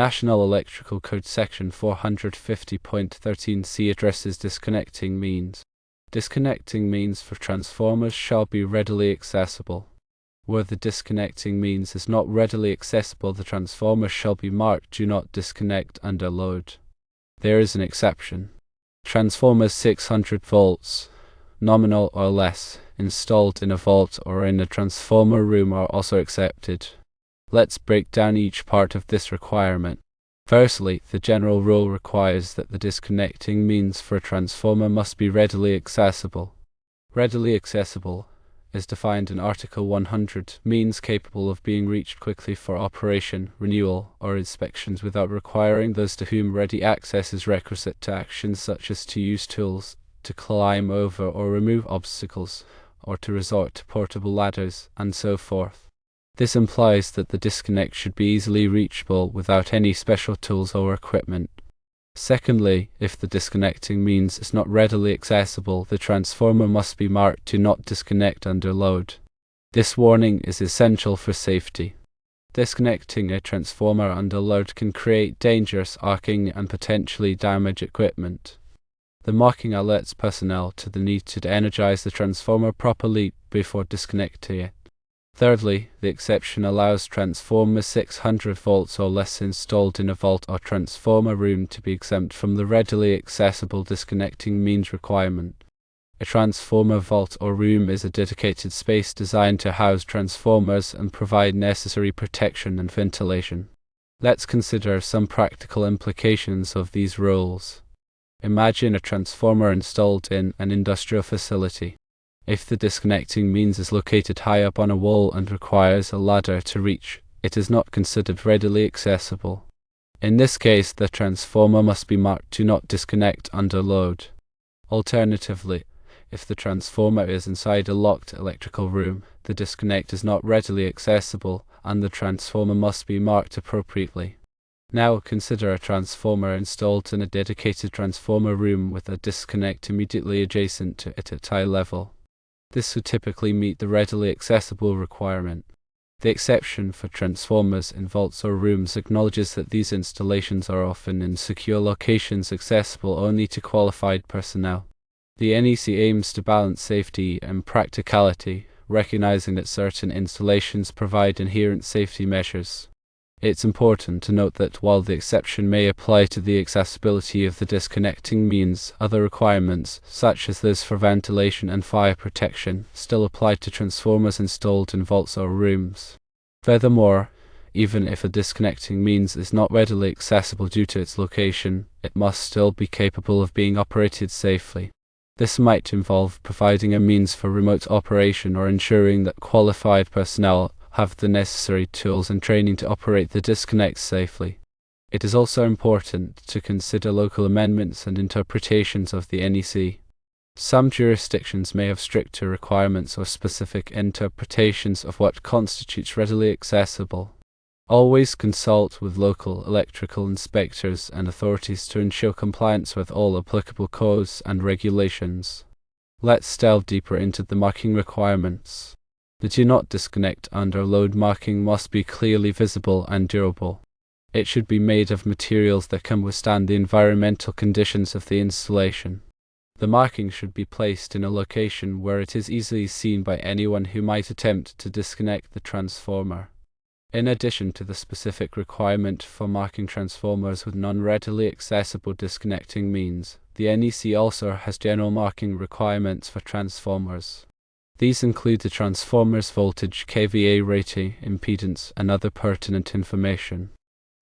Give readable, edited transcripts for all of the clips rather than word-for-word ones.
National Electrical Code Section 450.13c addresses disconnecting means. Disconnecting means for transformers shall be readily accessible. Where the disconnecting means is not readily accessible, the transformer shall be marked "Do not disconnect under load." There is an exception. Transformers 600 volts, nominal or less, installed in a vault or in a transformer room are also accepted. Let's break down each part of this requirement. Firstly, the general rule requires that the disconnecting means for a transformer must be readily accessible. Readily accessible is defined in Article 100, means capable of being reached quickly for operation, renewal, or inspections without requiring those to whom ready access is requisite to actions such as to use tools, to climb over or remove obstacles, or to resort to portable ladders, and so forth. This implies that the disconnect should be easily reachable without any special tools or equipment. Secondly, if the disconnecting means is not readily accessible, the transformer must be marked "Do not disconnect under load." This warning is essential for safety. Disconnecting a transformer under load can create dangerous arcing and potentially damage equipment. The marking alerts personnel to the need to energize the transformer properly before disconnecting it. Thirdly, the exception allows transformers 600 volts or less installed in a vault or transformer room to be exempt from the readily accessible disconnecting means requirement. A transformer vault or room is a dedicated space designed to house transformers and provide necessary protection and ventilation. Let's consider some practical implications of these rules. Imagine a transformer installed in an industrial facility. If the disconnecting means is located high up on a wall and requires a ladder to reach, it is not considered readily accessible. In this case, the transformer must be marked "Do not disconnect under load." Alternatively, if the transformer is inside a locked electrical room, the disconnect is not readily accessible, and the transformer must be marked appropriately. Now consider a transformer installed in a dedicated transformer room with a disconnect immediately adjacent to it at eye level. This would typically meet the readily accessible requirement. The exception for transformers in vaults or rooms acknowledges that these installations are often in secure locations accessible only to qualified personnel. The NEC aims to balance safety and practicality, recognizing that certain installations provide inherent safety measures. It's important to note that while the exception may apply to the accessibility of the disconnecting means, other requirements, such as those for ventilation and fire protection, still apply to transformers installed in vaults or rooms. Furthermore, even if a disconnecting means is not readily accessible due to its location, it must still be capable of being operated safely. This might involve providing a means for remote operation or ensuring that qualified personnel have the necessary tools and training to operate the disconnect safely. It is also important to consider local amendments and interpretations of the NEC. Some jurisdictions may have stricter requirements or specific interpretations of what constitutes readily accessible. Always consult with local electrical inspectors and authorities to ensure compliance with all applicable codes and regulations. Let's delve deeper into the marking requirements. The "Do not disconnect under load" marking must be clearly visible and durable. It should be made of materials that can withstand the environmental conditions of the installation. The marking should be placed in a location where it is easily seen by anyone who might attempt to disconnect the transformer. In addition to the specific requirement for marking transformers with non-readily accessible disconnecting means, the NEC also has general marking requirements for transformers. These include the transformer's voltage, kVA rating, impedance, and other pertinent information.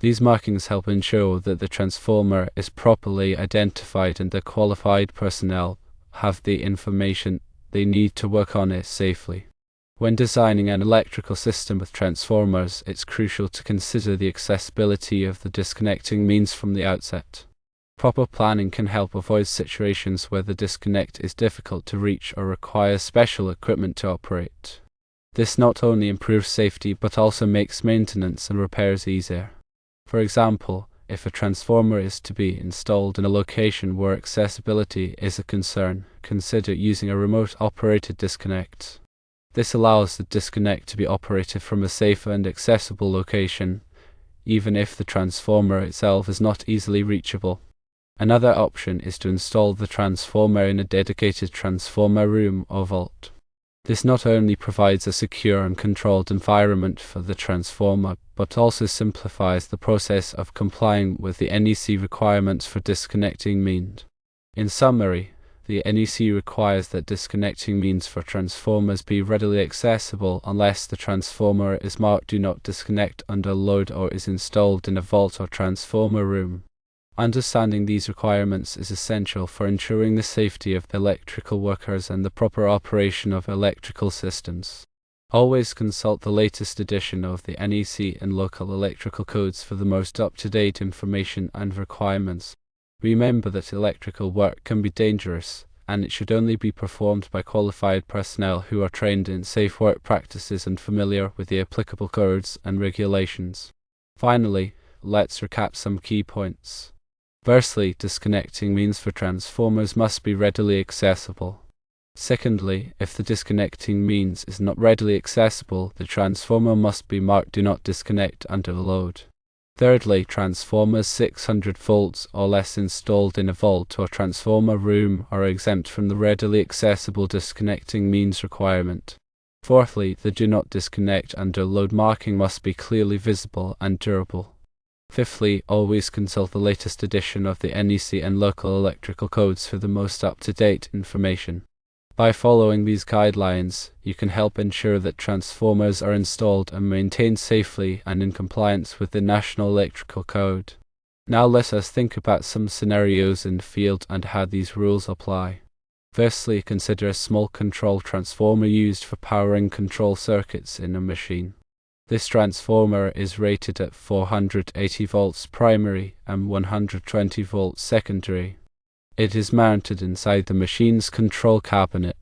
These markings help ensure that the transformer is properly identified and the qualified personnel have the information they need to work on it safely. When designing an electrical system with transformers, it's crucial to consider the accessibility of the disconnecting means from the outset. Proper planning can help avoid situations where the disconnect is difficult to reach or requires special equipment to operate. This not only improves safety but also makes maintenance and repairs easier. For example, if a transformer is to be installed in a location where accessibility is a concern, consider using a remote operated disconnect. This allows the disconnect to be operated from a safe and accessible location, even if the transformer itself is not easily reachable. Another option is to install the transformer in a dedicated transformer room or vault. This not only provides a secure and controlled environment for the transformer, but also simplifies the process of complying with the NEC requirements for disconnecting means. In summary, the NEC requires that disconnecting means for transformers be readily accessible unless the transformer is marked "Do Not Disconnect" under load or is installed in a vault or transformer room. Understanding these requirements is essential for ensuring the safety of electrical workers and the proper operation of electrical systems. Always consult the latest edition of the NEC and local electrical codes for the most up-to-date information and requirements. Remember that electrical work can be dangerous, and it should only be performed by qualified personnel who are trained in safe work practices and familiar with the applicable codes and regulations. Finally, let's recap some key points. Firstly, disconnecting means for transformers must be readily accessible. Secondly, if the disconnecting means is not readily accessible, the transformer must be marked "Do Not Disconnect" under load. Thirdly, transformers 600 volts or less installed in a vault or transformer room are exempt from the readily accessible disconnecting means requirement. Fourthly, the "Do Not Disconnect" under load marking must be clearly visible and durable. Fifthly, always consult the latest edition of the NEC and local electrical codes for the most up-to-date information. By following these guidelines, you can help ensure that transformers are installed and maintained safely and in compliance with the National Electrical Code. Now let us think about some scenarios in the field and how these rules apply. Firstly, consider a small control transformer used for powering control circuits in a machine. This transformer is rated at 480 volts primary and 120 volts secondary. It is mounted inside the machine's control cabinet.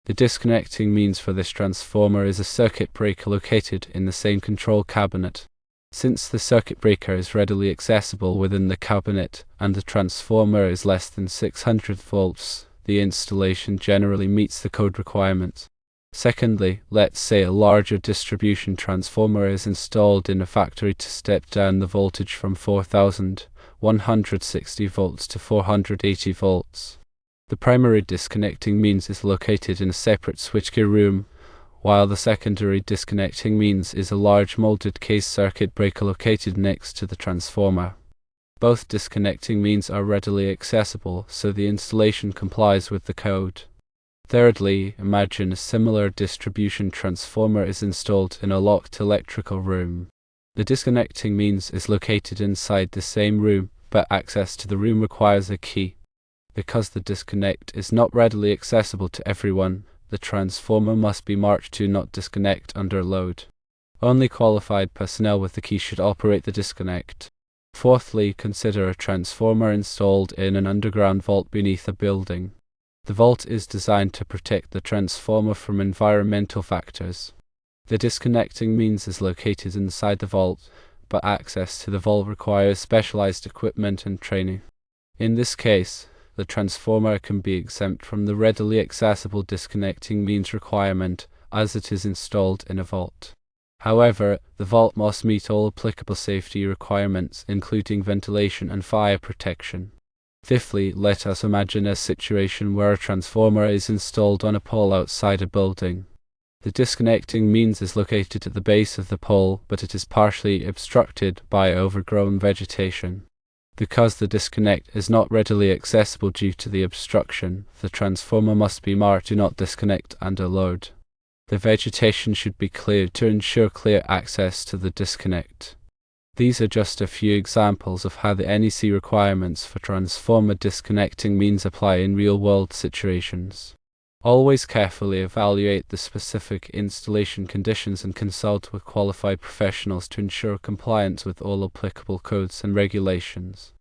The disconnecting means for this transformer is a circuit breaker located in the same control cabinet. Since the circuit breaker is readily accessible within the cabinet and the transformer is less than 600 volts, the installation generally meets the code requirements. Secondly, let's say a larger distribution transformer is installed in a factory to step down the voltage from 4160 volts to 480 volts. The primary disconnecting means is located in a separate switchgear room, while the secondary disconnecting means is a large molded case circuit breaker located next to the transformer. Both disconnecting means are readily accessible, so the installation complies with the code. Thirdly, imagine a similar distribution transformer is installed in a locked electrical room. The disconnecting means is located inside the same room, but access to the room requires a key. Because the disconnect is not readily accessible to everyone, the transformer must be marked "Do Not Disconnect" under load. Only qualified personnel with the key should operate the disconnect. Fourthly, consider a transformer installed in an underground vault beneath a building. The vault is designed to protect the transformer from environmental factors. The disconnecting means is located inside the vault, but access to the vault requires specialized equipment and training. In this case, the transformer can be exempt from the readily accessible disconnecting means requirement as it is installed in a vault. However, the vault must meet all applicable safety requirements, including ventilation and fire protection. Fifthly, let us imagine a situation where a transformer is installed on a pole outside a building. The disconnecting means is located at the base of the pole, but it is partially obstructed by overgrown vegetation. Because the disconnect is not readily accessible due to the obstruction, the transformer must be marked "Do Not Disconnect" under load. The vegetation should be cleared to ensure clear access to the disconnect. These are just a few examples of how the NEC requirements for transformer disconnecting means apply in real-world situations. Always carefully evaluate the specific installation conditions and consult with qualified professionals to ensure compliance with all applicable codes and regulations.